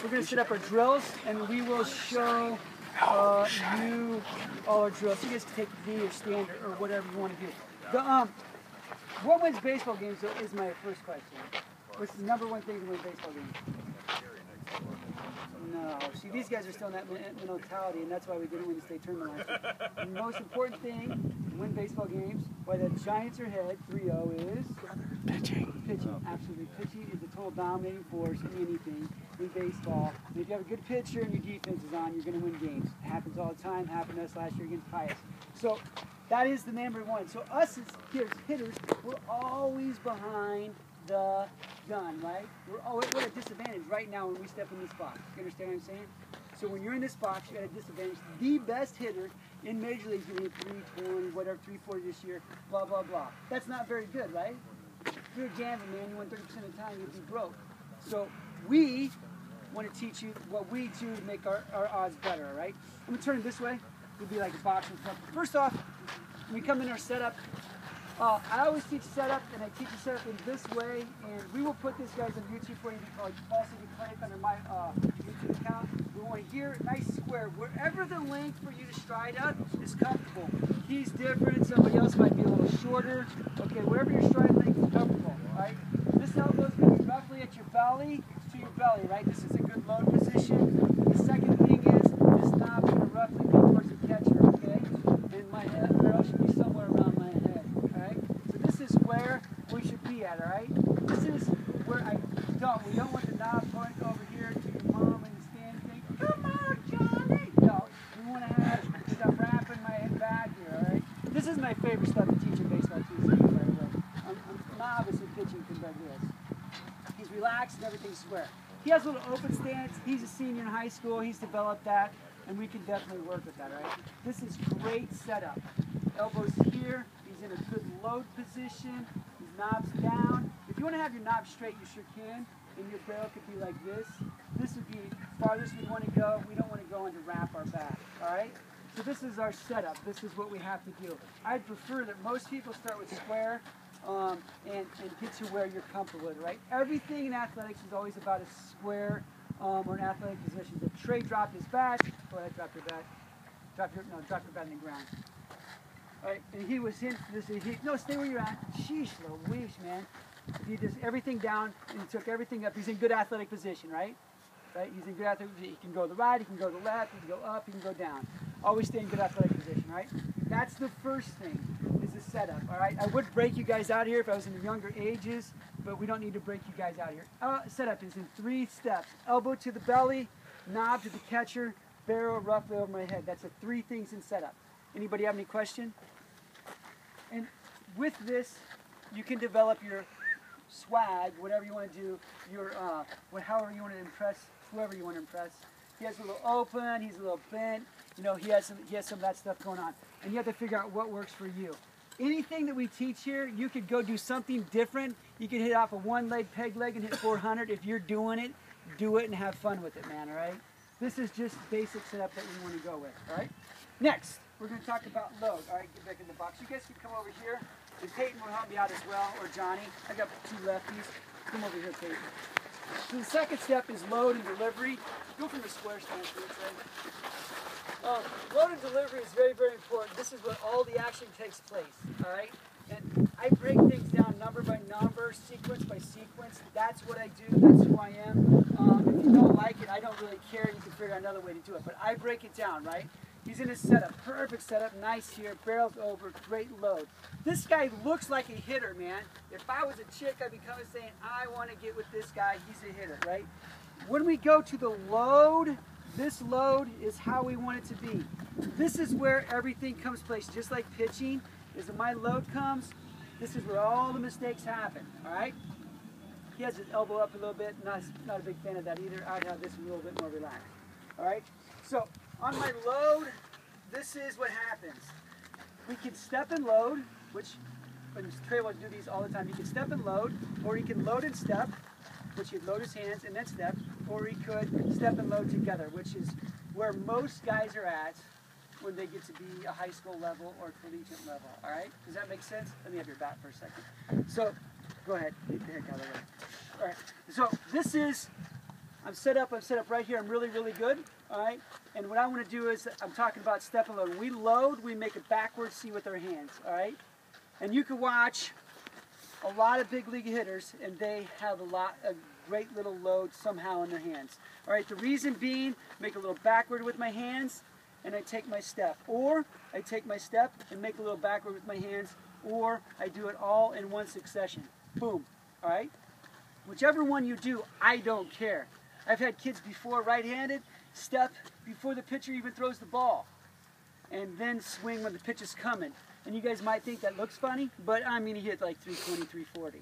we're going to set up our drills, and we will show you all our drills. So you guys can take V or standard or whatever you want to do. What wins baseball games is my first question. What's the number one thing to win baseball games? No. See, these guys are still in that mentality, and that's why we didn't win the state tournament last year. The most important thing to win baseball games, why the Giants are ahead 3-0 is? Pitching. Pitching, absolutely. Pitching is the total dominating force in anything in baseball. And if you have a good pitcher and your defense is on, you're going to win games. It happens all the time. Happened to us last year against Pius. So that is the number one. So us as hitters, we're always behind the gun, right? We're at a disadvantage right now when we step in this box. You understand what I'm saying? So when you're in this box, you're at a disadvantage. The best hitter in Major League is going to be 320, whatever, 340 this year, blah, blah, blah. That's not very good, right? If you're a gambler, man, you win 30% of the time, you'd be broke. So we want to teach you what we do to make our odds better, all right? I'm going to turn it this way. It'll be like a boxing stuff. First off, when we come in our setup, I always teach setup, and I teach a setup in this way, and we will put this guys on YouTube for you. Also, you click under my YouTube account. We want to hear nice square. Wherever the length for you to stride up is comfortable. He's different. Somebody else might be a little shorter. Okay, wherever your stride length is comfortable, right? This elbow is going to be roughly at your belly to your belly, right? This is a good load position. The second thing is this knob is going to roughly be towards the catcher, okay? And my head barrel should be somewhere around my head, all right? So this is where we should be at, all right? This is where we don't want the knob going over here to your mom in the stand thing. Come on, Johnny! No, we want to have, because I'm wrapping my head back here, all right? This is my favorite stuff to teach in baseball, too, by the way. I'm novice in pitching compared to this. He's relaxed and everything's square. He has a little open stance. He's a senior in high school. He's developed that, and we can definitely work with that, right? This is great setup. Elbows here. He's in a good load position. His knobs down. If you want to have your knob straight, you sure can. And your barrel could be like this. This would be farthest we want to go. We don't want to go into wrap our back, all right? So this is our setup. This is what we have to do. I'd prefer that most people start with square and get to where you're comfortable with, right? Everything in athletics is always about a square or an athletic position. If Trey dropped his bat, go ahead, drop your bat. Drop your bat in the ground. All right, and he was in this. No, stay where you're at. Sheesh, Louise, man. He does everything down and he took everything up. He's in good athletic position, right? Right? He's in good athletic position. He can go to the right, he can go to the left, he can go up, he can go down. Always stay in good athletic position, right? That's the first thing, is the setup, all right? I would break you guys out here if I was in the younger ages, but we don't need to break you guys out here. Setup is in 3 steps. Elbow to the belly, knob to the catcher, barrel roughly over my head. That's the 3 things in setup. Anybody have any question? And with this, you can develop your swag, whatever you want to do, your however you want to impress whoever you want to impress. He has a little open, he's a little bent, you know, he has some of that stuff going on. And you have to figure out what works for you. Anything that we teach here, you could go do something different. You could hit off a 1-leg peg leg and hit 400. If you're doing it, do it and have fun with it, man, all right? This is just basic setup that we want to go with, all right? Next, we're going to talk about load. All right, get back in the box. You guys can come over here. And Peyton will help me out as well, or Johnny. I got 2 lefties. Come over here, Peyton. So the second step is load and delivery. Go from the square stance, right? Load and delivery is very, very important. This is where all the action takes place, all right? And I break things down number by number, sequence by sequence. That's what I do. That's who I am. If you don't like it, I don't really care. You can figure out another way to do it. But I break it down, right? He's in his setup. Perfect setup. Nice here. Barrels over. Great load. This guy looks like a hitter, man. If I was a chick, I'd be coming saying, I want to get with this guy. He's a hitter, right? When we go to the load, this load is how we want it to be. This is where everything comes place. Just like pitching, is when my load comes, this is where all the mistakes happen, all right? He has his elbow up a little bit. Not a big fan of that either. I'd have this a little bit more relaxed, all right? So on my load, this is what happens. We can step and load, which Trey will do these all the time. He can step and load, or he can load and step, which he'd load his hands and then step, or he could step and load together, which is where most guys are at when they get to be a high school level or collegiate level, all right? Does that make sense? Let me have your bat for a second. So, go ahead, get the heck out of the way. All right, so this is I'm set up right here. I'm really, really good, all right? And what I want to do is, I'm talking about step and load. When we load, we make a backward C with our hands, all right? And you can watch a lot of big league hitters, and they have a great little load somehow in their hands. All right, the reason being, make a little backward with my hands, and I take my step. Or I take my step and make a little backward with my hands, or I do it all in one succession. Boom, all right? Whichever one you do, I don't care. I've had kids before right-handed, step before the pitcher even throws the ball, and then swing when the pitch is coming. And you guys might think that looks funny, but I mean, he hit like 320, 340,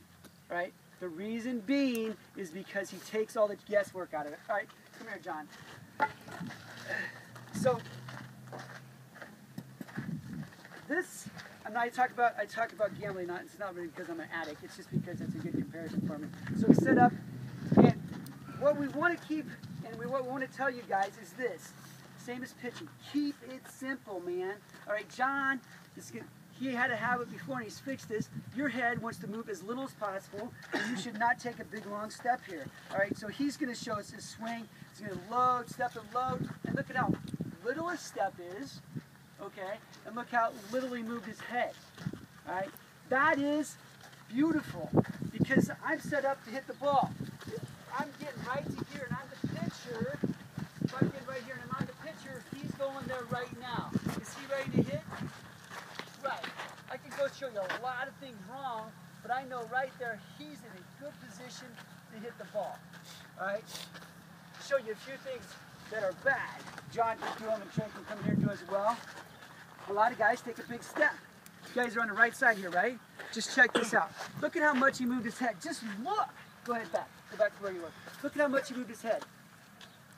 right? The reason being is because he takes all the guesswork out of it. All right, come here, John. So, this, I talk about gambling, it's not really because I'm an addict, it's just because it's a good comparison for me. So we set up, and what we want to keep, and what we want to tell you guys is this, same as pitching, keep it simple, man. All right, John, he had a habit before and he's fixed this. Your head wants to move as little as possible, and you should not take a big long step here. All right, so he's going to show us his swing. He's going to load, step and load, and look at how little his step is, okay, and look how little he moved his head. All right, that is beautiful because I'm set up to hit the ball. If I'm getting right to here and I'm the pitcher, if I'm getting right here and I'm on the pitcher, he's going there right now. Is he ready to hit? Right. I can go show you a lot of things wrong, but I know right there he's in a good position to hit the ball. All right? Show you a few things that are bad. John can do them and Trent can come here and do as well. A lot of guys take a big step. You guys are on the right side here, right? Just check this out. Look at how much he moved his head. Just look. Go ahead back. Go back to where you were. Look at how much he moved his head.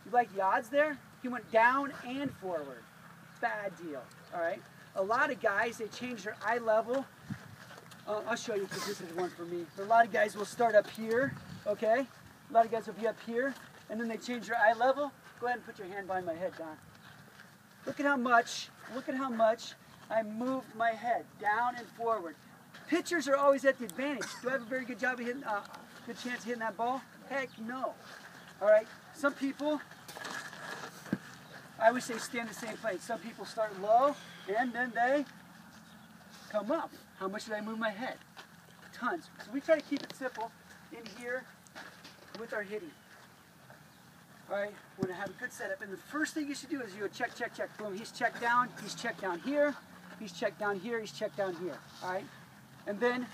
You like the odds there? He went down and forward. Bad deal. All right? A lot of guys, they change their eye level. I'll show you because this is one for me. But a lot of guys will start up here, okay? A lot of guys will be up here, and then they change their eye level. Go ahead and put your hand behind my head, Don. Look at how much I moved my head down and forward. Pitchers are always at the advantage. Do I have a very good job of hitting, good chance of hitting that ball? Heck no. All right, some people, I always say stand the same place. Some people start low, and then they come up. How much did I move my head? Tons. So we try to keep it simple in here with our hitting. All right, we're gonna have a good setup. And the first thing you should do is you go check, check, check. Boom, he's checked down here, he's checked down here, he's checked down here. All right, and then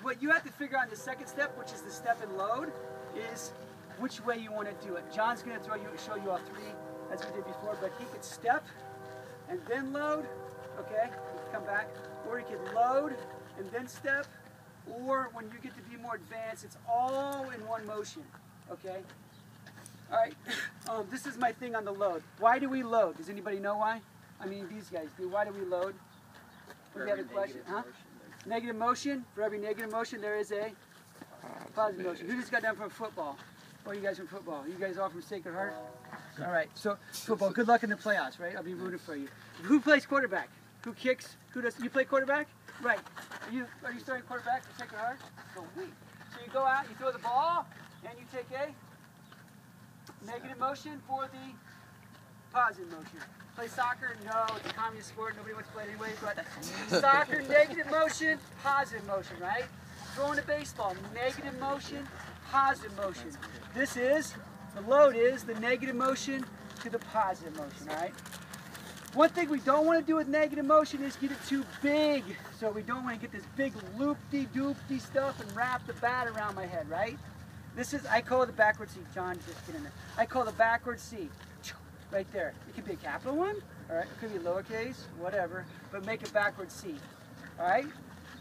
what you have to figure out in the second step, which is the step and load, is which way you want to do it. John's gonna show you all three as we did before, but he could step and then load, okay? He could come back, or he could load and then step, or when you get to be more advanced, it's all in one motion, okay? All right, this is my thing on the load. Why do we load? Does anybody know why? I mean, these guys do. Why do we load? For every question, huh? Negative motion. For every negative motion, there is a positive motion. Who just got done from football? What are you guys from football? You guys all from Sacred Heart? All right, so football. Good luck in the playoffs, right? I'll be rooting for you. Who plays quarterback? Who kicks? Who does? You play quarterback? Right. Are you starting quarterback for Sacred Heart? So you go out, you throw the ball, and you take a negative motion for the positive motion. Play soccer? No, it's a communist sport. Nobody wants to play it anyway. But soccer, negative motion, positive motion, right? Throwing a baseball, negative motion, positive motion. This is, the load is the negative motion to the positive motion, right? One thing we don't want to do with negative motion is get it too big. So we don't want to get this big loopty-doopty stuff and wrap the bat around my head, right? This is, I call it the backward C. John, just get in there. I call the backward C. Right there. It could be a capital one, all right? It could be lowercase, whatever, but make it backward C. All right?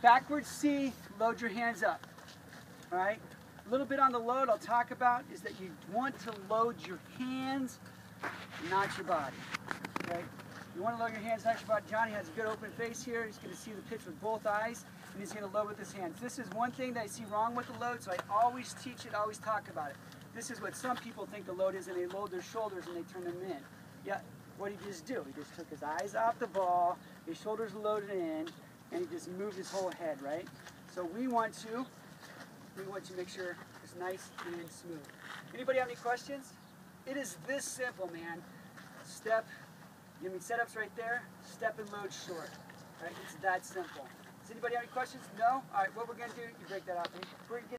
Backward C, load your hands up. All right? A little bit on the load I'll talk about is that you want to load your hands, not your body. Okay? You want to load your hands, not your body. Johnny has a good open face here. He's going to see the pitch with both eyes, and he's going to load with his hands. This is one thing that I see wrong with the load, so I always teach it, always talk about it. This is what some people think the load is, and they load their shoulders and they turn them in. Yeah, what did he just do? He just took his eyes off the ball, his shoulders loaded in, and he just moved his whole head, right? So we want to make sure it's nice and smooth. Anybody have any questions? It is this simple, man. Step, setup's right there, step and load short. Right? It's that simple. Does anybody have any questions? No? All right, what we're going to do, you break that off. We're going to get